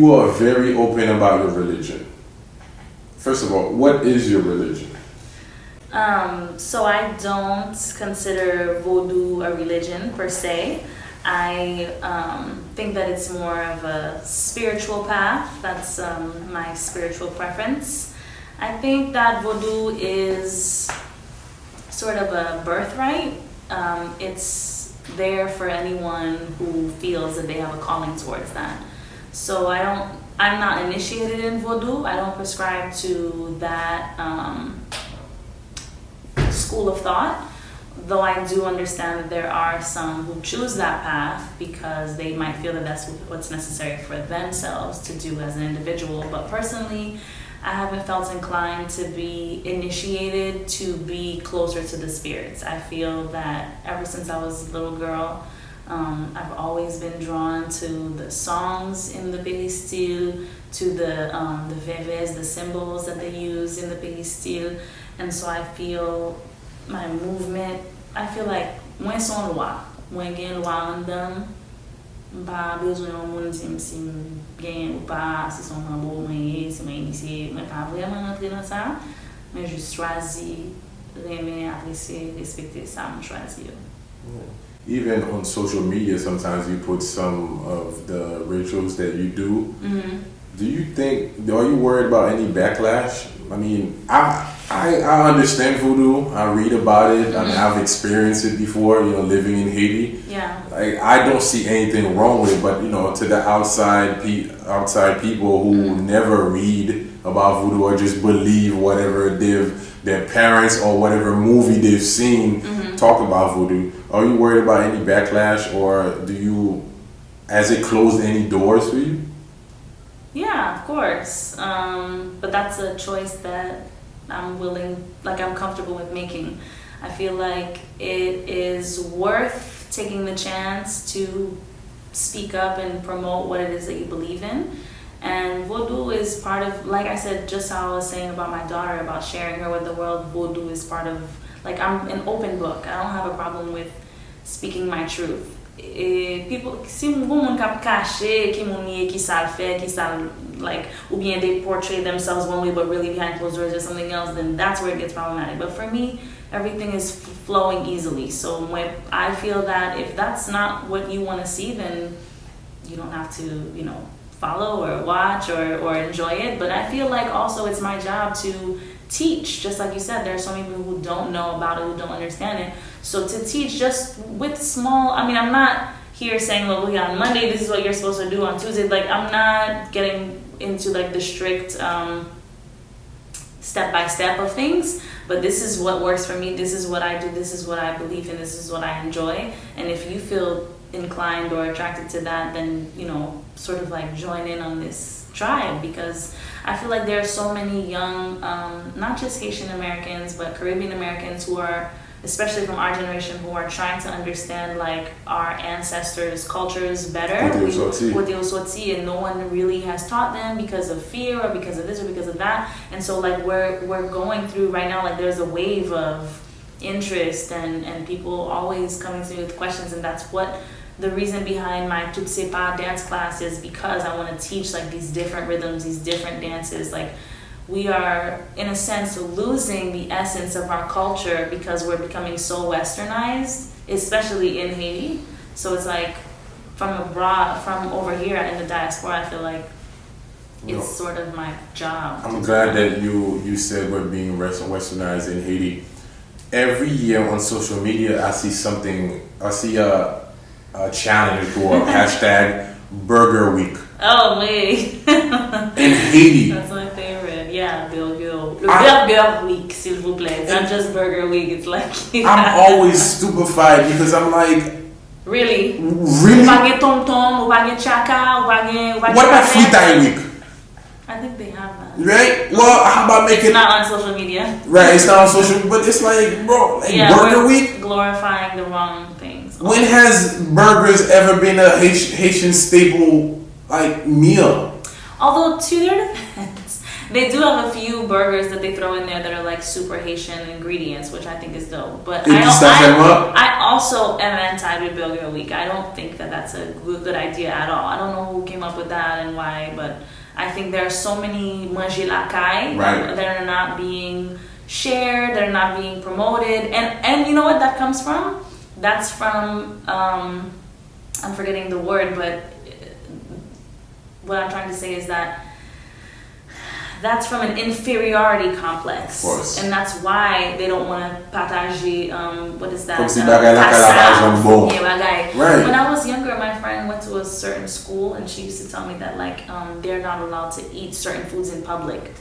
you are very open about your religion. First of all, what is your religion? So I don't consider Voodoo a religion per se. I think that it's more of a spiritual path. That's my spiritual preference. I think that Voodoo is sort of a birthright. It's there for anyone who feels that they have a calling towards that. So I'm not initiated in Voodoo. I don't prescribe to that school of thought, though I do understand that there are some who choose that path because they might feel that that's what's necessary for themselves to do as an individual. But personally, I haven't felt inclined to be initiated to be closer to the spirits. I feel that ever since I was a little girl, I've always been drawn to the songs in the Precil, to the veves, the symbols that they use in the Precil, and so I feel my movement. I feel like mwen son lwa, mwen gen lwa an dam, mpa bezwen yon moun di si gen ou pa, si son mambo mwen ye, si mwen inisye, mwen pa vreman rentre nan sa, men jist chwazi, reme, apresye, respekte sa mwen chwazi yo. Even on social media, sometimes you put some of the rituals that you do. Mm-hmm. Do you think, are you worried about any backlash? I mean, I understand Voodoo. I read about it. Mm-hmm. I mean, I've experienced it before, living in Haiti. Yeah. I don't see anything wrong with it, but, to the outside people who mm-hmm. never read about Voodoo or just believe whatever their parents or whatever movie they've seen mm-hmm. talk about Voodoo. Are you worried about any backlash, or has it closed any doors for you? Yeah, of course. But that's a choice that I'm comfortable with making. I feel like it is worth taking the chance to speak up and promote what it is that you believe in. And Voodoo is part of, like I said, just how I was saying about my daughter, about sharing her with the world, Voodoo is part of, I'm an open book. I don't have a problem with speaking my truth. People, si moun kap caché, ki moun niye, ki sal fè, ki sal, ou bien they portray themselves one way but really behind closed doors or something else, then that's where it gets problematic. But for me, everything is flowing easily. So when I feel that if that's not what you want to see, then you don't have to, follow or watch or enjoy it. But I feel like also it's my job to teach, just like you said, there are so many people who don't know about it, who don't understand it. So to teach just with small, I'm not here saying, well, on Monday, this is what you're supposed to do, on Tuesday, I'm not getting into the strict step-by-step of things, but this is what works for me, this is what I do, this is what I believe in, this is what I enjoy, and if you feel inclined or attracted to that, then, sort of join in on this tribe, because I feel like there are so many young, not just Haitian Americans, but Caribbean Americans who are, especially from our generation, who are trying to understand our ancestors' cultures better. And no one really has taught them because of fear or because of this or because of that. And so we're going through right now, there's a wave of interest and people always coming to me with questions, and that's what the reason behind my Tout C'est Pas dance class is, because I want to teach these different rhythms, these different dances. We are, in a sense, losing the essence of our culture because we're becoming so westernized, especially in Haiti. So it's from over here in the diaspora, I feel like it's sort of my job. I'm glad that you said we're being westernized in Haiti. Every year on social media, I see a challenge or hashtag Burger Week. Oh, wait. In Haiti. That's my favorite. Yeah, Burger Week, s'il vous plaît. It's not just Burger Week. It's I'm always stupefied because I'm really? Really? Tom, chaka, what about Freetime Week? I think they have that. Right? Well, how about making it's not on social media. Right, it's not on social, but it's Burger Week? Glorifying the wrong things. When has burgers ever been a Haitian staple meal? Although to their defense, They do have a few burgers that they throw in there that are like super Haitian ingredients, which I think is dope. But I also am anti Burger Week. I don't think that that's a good idea at all. I don't know who came up with that and why, but I think there are so many manger la caille that are not being shared, they're not being promoted. And you know what that comes from? That's from, I'm forgetting the word, but what I'm trying to say is that that's from an inferiority complex. Of course. And that's why they don't want to partager, what is that? Right. When I was younger, my friend went to a certain school and she used to tell me that like they're not allowed to eat certain foods in public.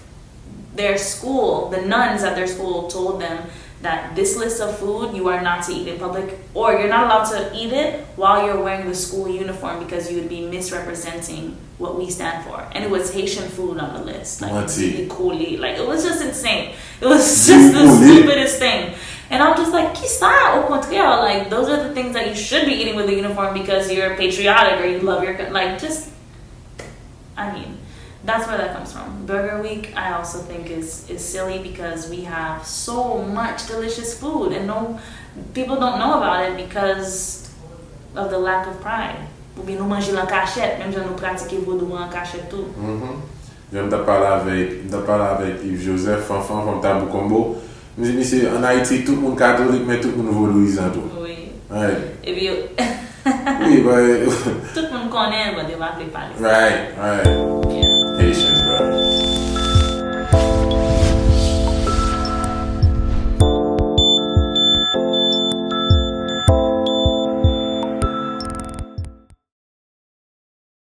Their school, the nuns at their school told them that this list of food you are not to eat in public, or you're not allowed to eat it while you're wearing the school uniform because you would be misrepresenting what we stand for. And it was Haitian food on the list. Like, like it was just insane. It was just the stupidest thing. And I'm just like, Kisa, au contraire, like those are the things that you should be eating with the uniform because you're patriotic or you love your, like just, I mean, that's where that comes from. Burger Week, I also think is silly because we have so much delicious food and people don't know about it because of the lack of pride. Ou bien nous manger en cachette, même si nous pratiquons Voodoo en cachette tout. Je me parlé avec Yves Joseph, enfant, comme Tabou Combo. Je me dis, en Haïti, tout le monde catholique, mais tout le monde vaudouisant tout. Oui. Ouais. Et puis, oui, tout le monde connaît, mais il va appeler parler. Right.